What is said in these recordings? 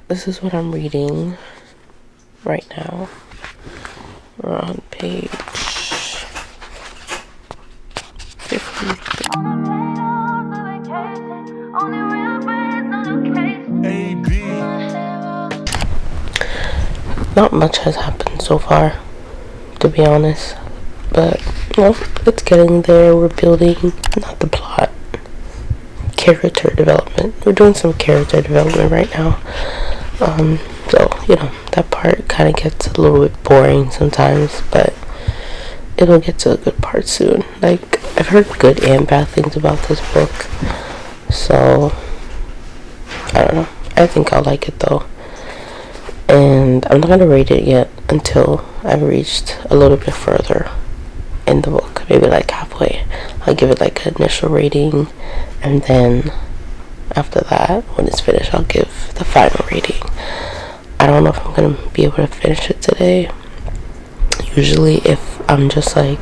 this is what I'm reading right now. We're on page 53. Not much has happened so far, to be honest. But, it's getting there. We're building, not the plot, character development. We're doing some character development right now. So, that part kind of gets a little bit boring sometimes, but it'll get to a good part soon. Like, I've heard good and bad things about this book, so I don't know. I think I'll like it though. And I'm not gonna rate it yet until I've reached a little bit further in the book, maybe like halfway. I'll give it like an initial rating, and then after that, when it's finished, I'll give the final rating. I don't know if I'm gonna be able to finish it today. Usually if I'm just like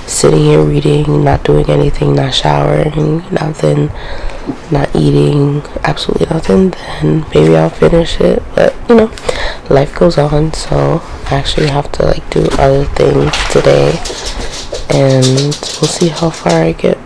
sitting here reading, not doing anything, not showering, nothing, not eating, absolutely nothing, then maybe I'll finish it. But life goes on, so I actually have to like do other things today, and we'll see how far I get.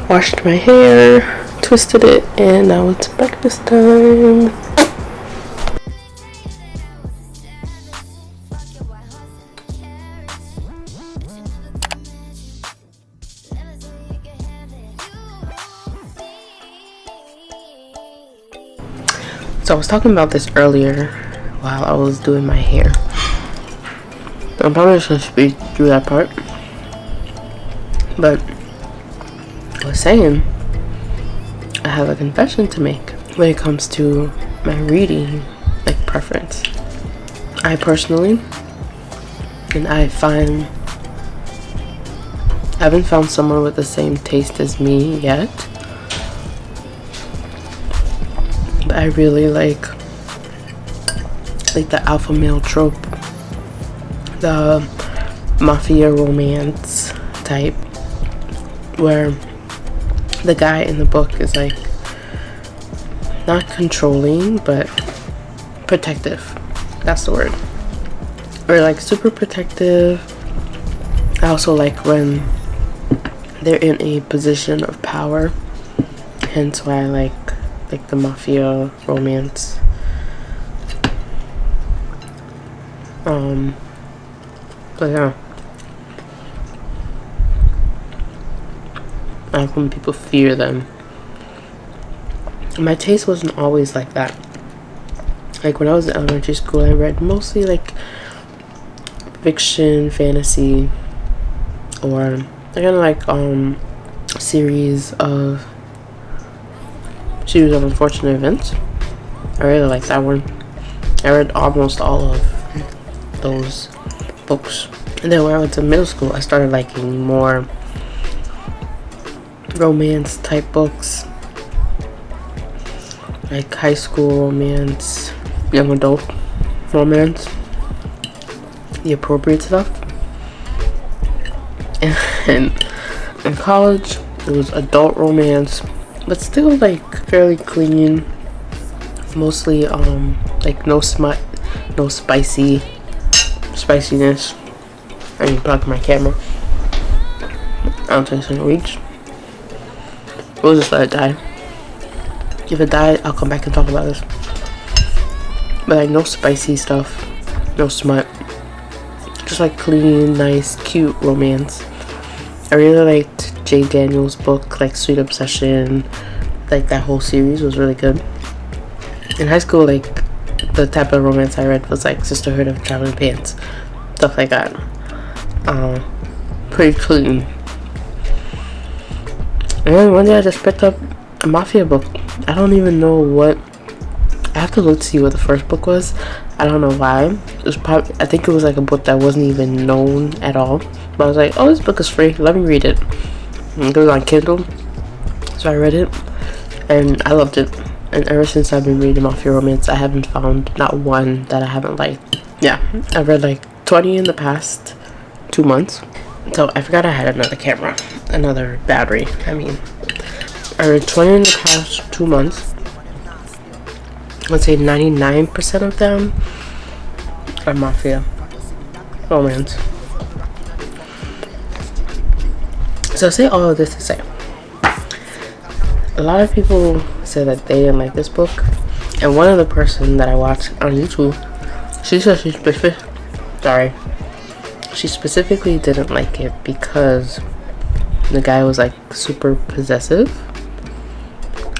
Washed my hair, twisted it, and now it's breakfast time. So I was talking about this earlier while I was doing my hair. I'm probably just gonna speed through that part, but I was saying I have a confession to make when it comes to my reading preference. I personally, and I haven't found someone with the same taste as me yet, but I really like the alpha male trope, the mafia romance type, where the guy in the book is not controlling but protective. That's the word. Or super protective. I also like when they're in a position of power, hence why I like the mafia romance. But yeah, I like when people fear them. My taste wasn't always like that. When I was in elementary school, I read mostly fiction, fantasy, or I kind of like series of unfortunate events. I really like that one. I read almost all of those books. And then when I went to middle school, I started liking more romance type books, like high school romance, young adult romance, the appropriate stuff. And in college, it was adult romance, but still like fairly clean. Mostly like no smut, no spiciness. I need to plug my camera. I don't think it's gonna reach. We'll just let it die. If it died, I'll come back and talk about this. But like no spicy stuff, no smut. Just like clean, nice, cute romance. I really liked J. Daniels' book, like Sweet Obsession. Like that whole series was really good. In high school, like the type of romance I read was like Sisterhood of Traveling Pants, stuff like that. Pretty clean. And then one day I just picked up a mafia book. I don't even know what. I have to look to see what the first book was. I don't know why. It was probably, I think it was like a book that wasn't even known at all. But I was like, oh, this book is free. Let me read it. And it was on Kindle, so I read it, and I loved it. And ever since I've been reading mafia romance, I haven't found not one that I haven't liked. Yeah, I've read like 20 in the past 2 months. So I forgot I had another battery. I read 20 in the past 2 months. Let's say 99% of them are mafia romance. So I say all of this to say, a lot of people said that they didn't like this book, and one of the person that I watched on YouTube, she said she specifically didn't like it because the guy was like super possessive.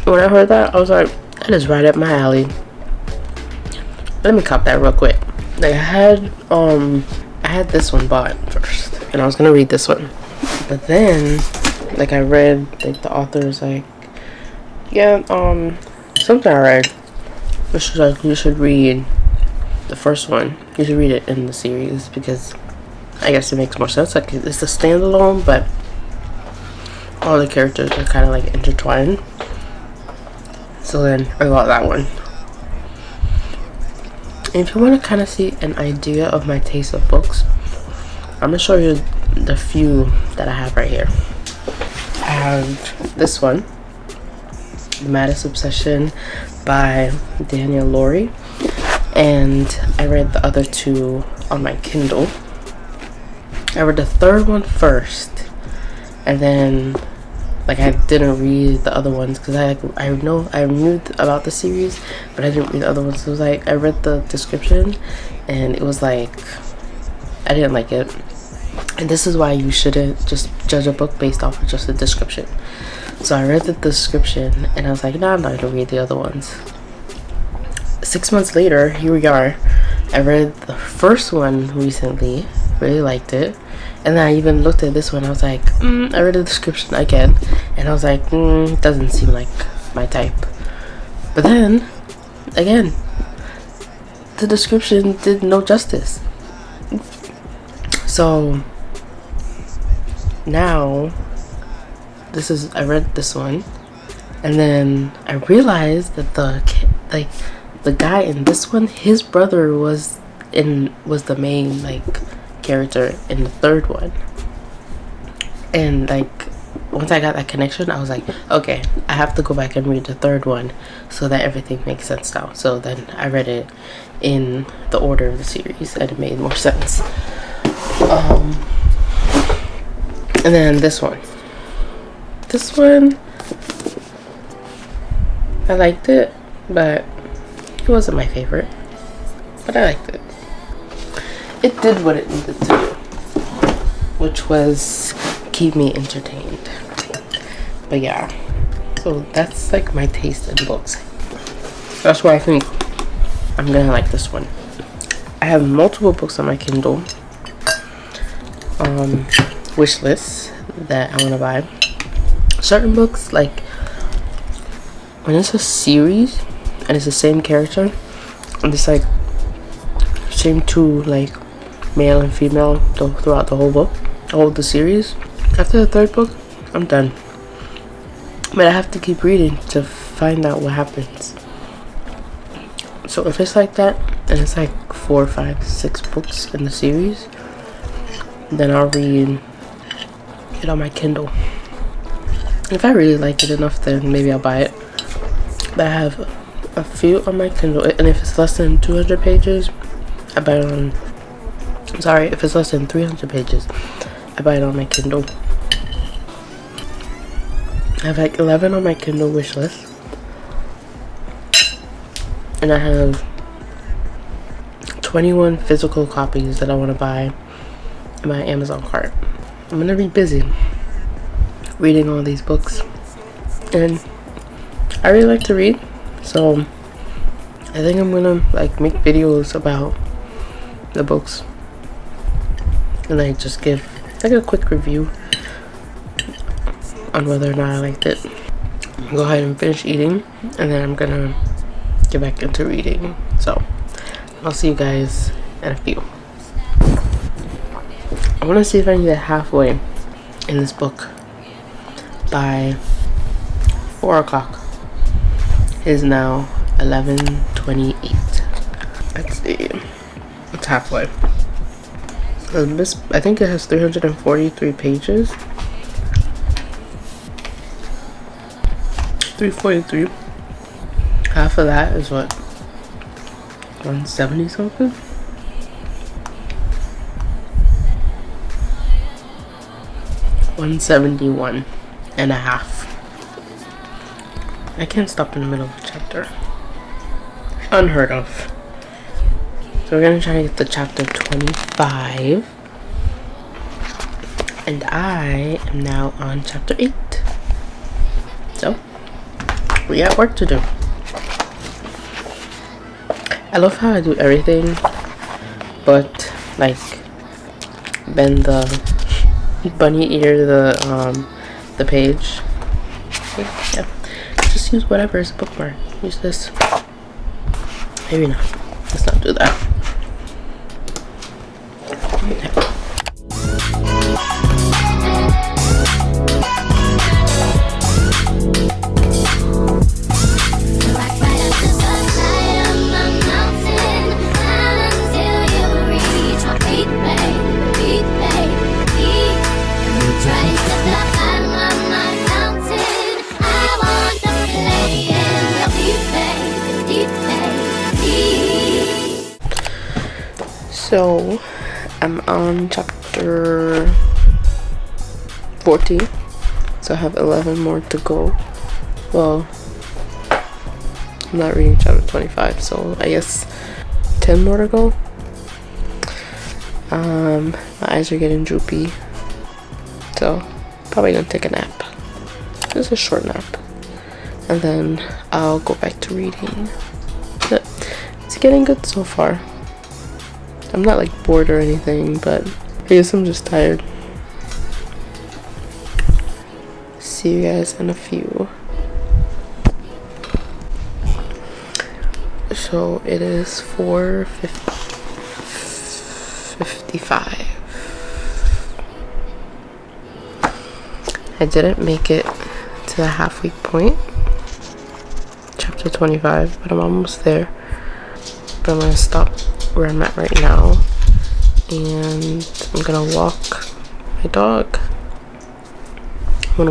When I heard that, I was like, that is right up my alley. Let me cop that real quick. Like I had this one bought first, and I was gonna read this one, but then like I read like the author's like, yeah, something I read, which was like, you should read the first one. You should read it in the series because I guess it makes more sense. Like it's a standalone, but all the characters are kind of like intertwined. So then I got that one. And if you want to kind of see an idea of my taste of books, I'm gonna show you the few that I have right here. I have this one, The Maddest Obsession by Daniel Laurie, and I read the other two on my Kindle. I read the third one first, and then like I didn't read the other ones because I knew about the series, but I didn't read the other ones. So it was like I read the description, and it was like I didn't like it. And this is why you shouldn't just judge a book based off of just the description. So I read the description, and I was like, nah, I'm not gonna read the other ones. 6 months later, here we are. I read the first one recently, really liked it. And then I even looked at this one. I was like, I read the description again, and I was like, it doesn't seem like my type. But then, again, the description did no justice. So now, I read this one, and then I realized that the guy in this one, his brother was the main like character in the third one. And like once I got that connection, I was like, okay, I have to go back and read the third one so that everything makes sense now. So then I read it in the order of the series, and it made more sense. And then this one, I liked it, but it wasn't my favorite, but I liked it. It did what it needed to do, which was keep me entertained. But yeah, so that's like my taste in books. That's why I think I'm gonna like this one. I have multiple books on my Kindle. wish list that I want to buy. Certain books, like when it's a series and it's the same character and it's like same two like male and female throughout the whole book, the series. After the third book, I'm done. But I have to keep reading to find out what happens. So if it's like that, and it's like 4, 5, 6 books in the series, then I'll read it on my Kindle. If I really like it enough, then maybe I'll buy it. But I have a few on my Kindle, and if it's less than 200 pages, I buy it on... Sorry, if it's less than 300 pages, I buy it on my Kindle. I have like 11 on my Kindle wish list. And I have 21 physical copies that I want to buy in my Amazon cart. I'm gonna be busy reading all these books. And I really like to read, so I think I'm gonna like make videos about the books. And I just give like a quick review on whether or not I liked it. I'll go ahead and finish eating, and then I'm gonna get back into reading. So I'll see you guys in a few. I want to see if I can get halfway in this book by 4 o'clock. It is now 11:28. Let's see. It's halfway. This, I think it has 343 pages. 343. Half of that is what? 170 something? $171.5. I can't stop in the middle of a chapter. Unheard of. So we're gonna try to get to chapter 25. And I am now on chapter 8. So we got work to do. I love how I do everything but like bend the bunny ear the page. Yeah. Just use whatever as a bookmark. Use this. Maybe not. Let's not do that. So I'm on chapter 14, so I have 11 more to go. Well, I'm not reading chapter 25, so I guess 10 more to go. My eyes are getting droopy, so probably gonna take a nap. Just a short nap, and then I'll go back to reading. But it's getting good so far. I'm not like bored or anything, but I guess I'm just tired. See you guys in a few. So it is 4:55. I didn't make it to the halfway point, chapter 25, but I'm almost there. But I'm gonna stop where I'm at right now, and I'm gonna walk my dog. I'm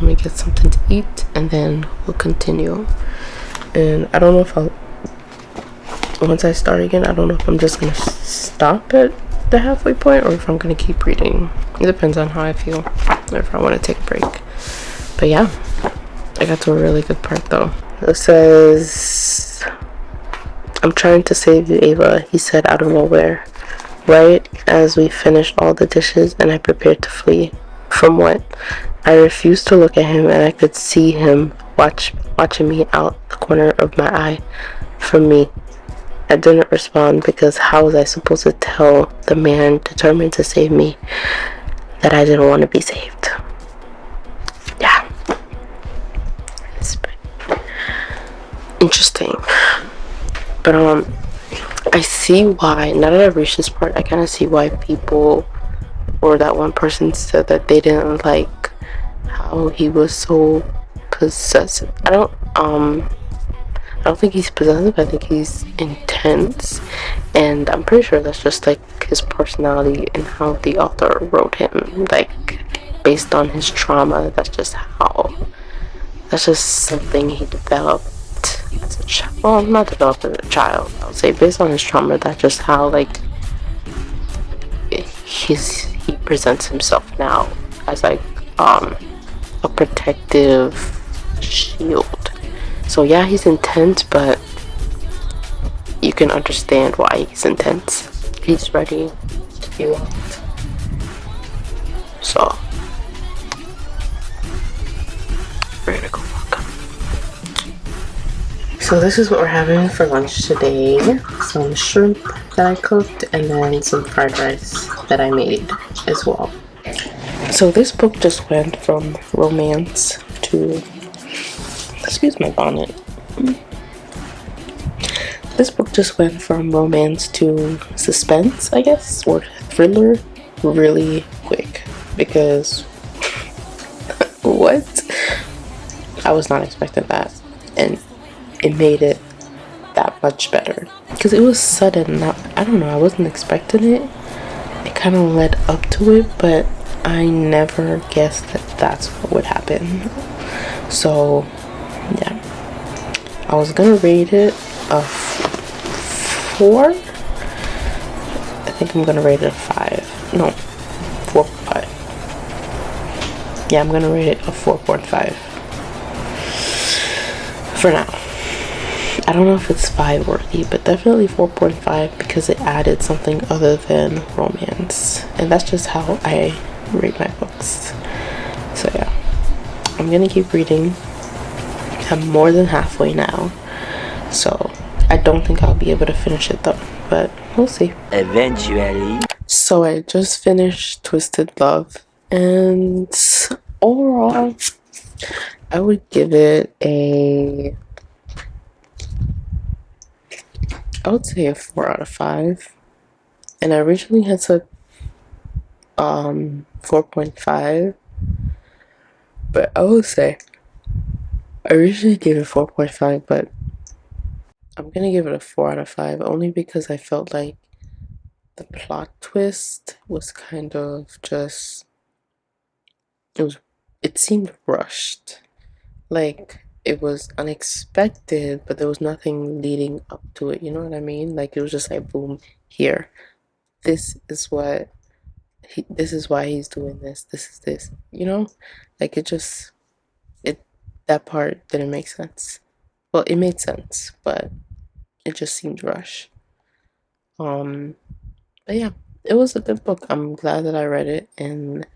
gonna get something to eat, and then we'll continue. And I don't know if once I start again, I don't know if I'm just gonna stop at the halfway point or if I'm gonna keep reading. It depends on how I feel, or if I want to take a break. But yeah, I got to a really good part though. It says, "I'm trying to save you, Ava," he said out of nowhere, right as we finished all the dishes and I prepared to flee. From what? I refused to look at him, and I could see him watching me out the corner of my eye. From me. I didn't respond because how was I supposed to tell the man determined to save me that I didn't want to be saved? Yeah. It's interesting. But I see why, now that I've reached this part, I kind of see why people, or that one person said that they didn't like how he was so possessive. I don't think he's possessive. I think he's intense, and I'm pretty sure that's just like his personality and how the author wrote him. Like based on his trauma, that's just something he developed as a child. Well, not developed as a child. I would say based on his trauma, that's just how like he presents himself now as like a protective shield. So yeah, he's intense, but you can understand why he's intense. He's ready if you want. So, ready to go walk. So this is what we're having for lunch today. Some shrimp that I cooked and then some fried rice that I made as well. So this book just went from romance to, excuse my bonnet. This book just went from romance to suspense, I guess, or thriller really quick. Because, what? I was not expecting that. And it made it that much better. Because it was sudden. I don't know, I wasn't expecting it. It kind of led up to it, but I never guessed that that's what would happen. So, yeah. I was gonna rate it a 4. I think I'm gonna rate it a 5. No, 4.5. Yeah, I'm gonna rate it a 4.5 for now. I don't know if it's 5 worthy, but definitely 4.5 because it added something other than romance, and that's just how I rate my books. So yeah, I'm gonna keep reading. I'm more than halfway now, so I don't think I'll be able to finish it though, but we'll see. Eventually. So I just finished Twisted Love, and overall I would give it I would say a 4 out of 5. And I originally had said 4.5, but I will say I originally gave it 4.5, but I'm gonna give it a 4 out of 5 only because I felt like the plot twist was kind of just it seemed rushed. Like it was unexpected, but there was nothing leading up to it, you know what I mean? Like it was just like boom, here. This is what this is why he's doing this. This is this. You know? Like it that part didn't make sense. Well, it made sense, but it just seemed rushed. But yeah, it was a good book. I'm glad that I read it, and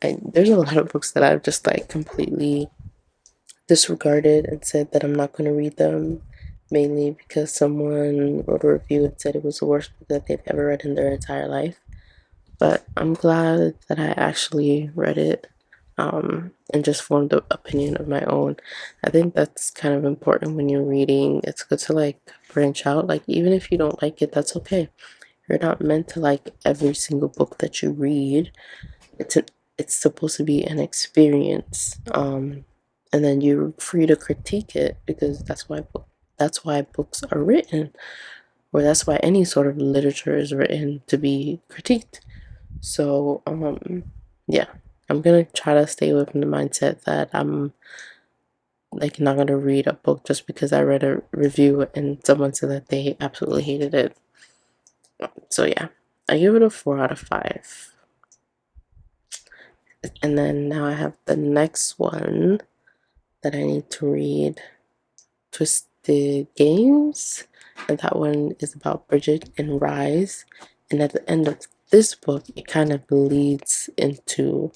there's a lot of books that I've just like completely disregarded and said that I'm not going to read them, mainly because someone wrote a review and said it was the worst book that they've ever read in their entire life. But I'm glad that I actually read it, and just formed an opinion of my own. I think that's kind of important when you're reading. It's good to like branch out. Like even if you don't like it, that's okay. You're not meant to like every single book that you read. It's supposed to be an experience. And then you're free to critique it because that's why books are written, or that's why any sort of literature is written, to be critiqued. So yeah, I'm gonna try to stay within the mindset that I'm like not gonna read a book just because I read a review and someone said that they absolutely hated it. So yeah, I give it a 4 out of 5. And then now I have the next one that I need to read, Twisted Games, and that one is about Bridget and Rise. And at the end of this book, it kind of leads into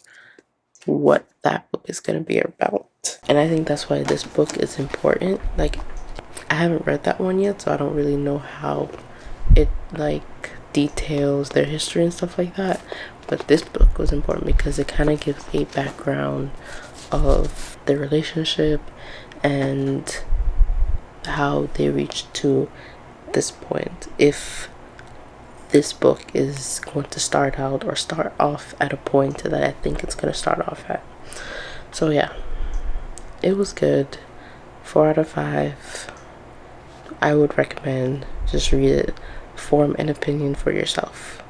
what that book is going to be about. And I think that's why this book is important. Like, I haven't read that one yet, so I don't really know how it like details their history and stuff like that, but this book was important because it kind of gives a background of the relationship and how they reached to this point, if this book is going to start out or start off at a point that I think it's going to start off at. So yeah, it was good. 4 out of 5. I would recommend just read it, form an opinion for yourself.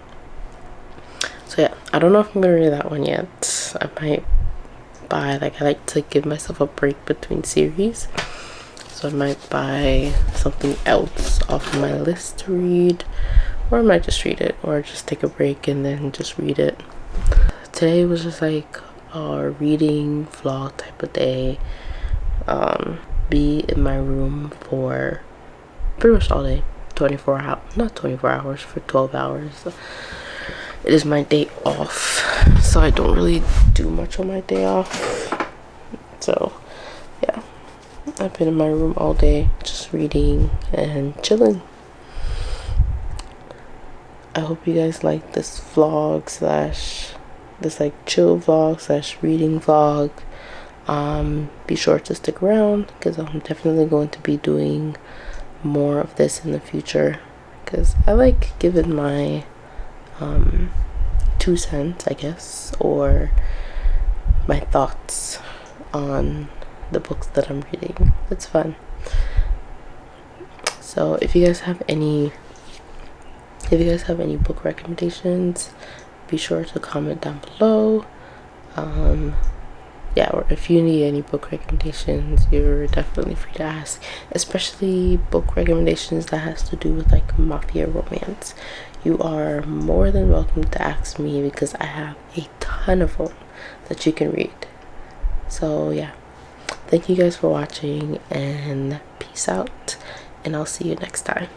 So yeah, I don't know if I'm gonna read that one yet. I might buy, like, I like to give myself a break between series, so I might buy something else off my list to read, or I might just read it, or just take a break and then just read it. Today was just like a reading vlog type of day. Be in my room for pretty much all day, 24 hours, not 24 hours, for 12 hours. So it is my day off, so I don't really do much on my day off. So yeah, I've been in my room all day just reading and chilling. I hope you guys like this vlog slash this like chill vlog slash reading vlog. Be sure to stick around because I'm definitely going to be doing more of this in the future, because I like giving my 2 cents, I guess, or my thoughts on the books that I'm reading. It's fun. So if you guys have any book recommendations, be sure to comment down below. Yeah, or if you need any book recommendations, you're definitely free to ask, especially book recommendations that has to do with like mafia romance. You are more than welcome to ask me because I have a ton of them that you can read. So yeah, thank you guys for watching, and peace out, and I'll see you next time.